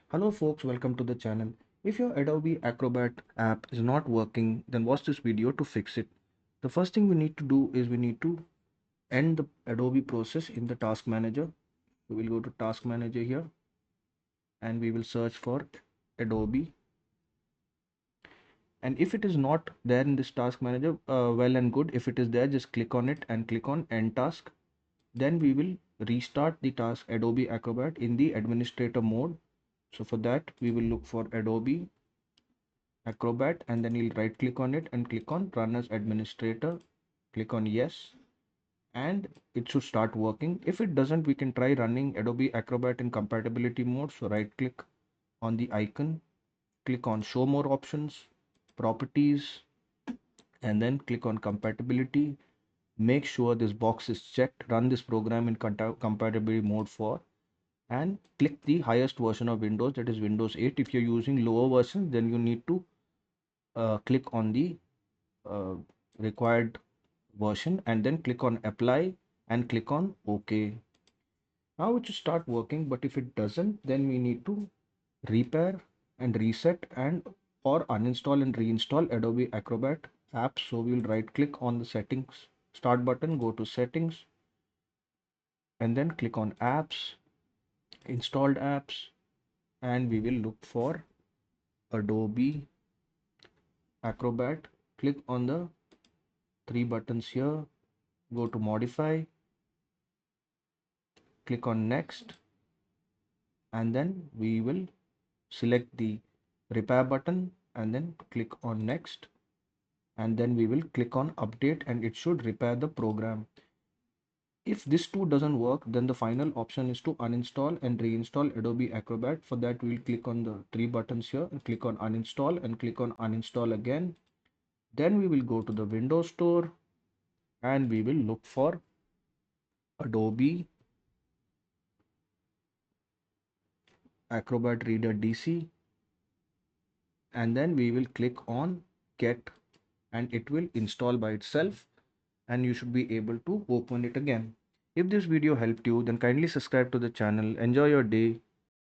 Hello folks, welcome to the channel. If your Adobe Acrobat app is not working, then watch this video to fix it. The first thing we need to do is we need to end the Adobe process in the Task Manager. We will go to Task Manager here and we will search for Adobe. And if it is not there in this Task Manager, well and good. If it is there, just click on it and click on End Task. Then we will restart the task Adobe Acrobat in the administrator mode. So for that, we will look for Adobe Acrobat and then you'll right click on it and click on Run as Administrator. Click on Yes and it should start working. If it doesn't, we can try running Adobe Acrobat in compatibility mode. So right click on the icon, click on Show More Options, Properties, and then click on Compatibility. Make sure this box is checked. Run this program in compatibility mode for and click the highest version of Windows, that is Windows 8. If you're using lower versions, then you need to click on the uh, required version and then click on apply and click on OK. Now it should start working, but if it doesn't, then we need to repair and reset and or uninstall and reinstall Adobe Acrobat app. So we'll right click on the settings start button, go to settings and then click on apps, installed apps, and we will look for Adobe Acrobat. Click on the three buttons here, go to modify, click on next, and then we will select the repair button and then click on next, and then we will click on update and it should repair the program. If this too doesn't work, then the final option is to uninstall and reinstall Adobe Acrobat. For that, we will click on the three buttons here and click on uninstall and click on uninstall again. Then we will go to the Windows Store and we will look for Adobe Acrobat Reader DC, and then we will click on get and it will install by itself and you should be able to open it again. If this video helped you, then kindly subscribe to the channel. Enjoy your day.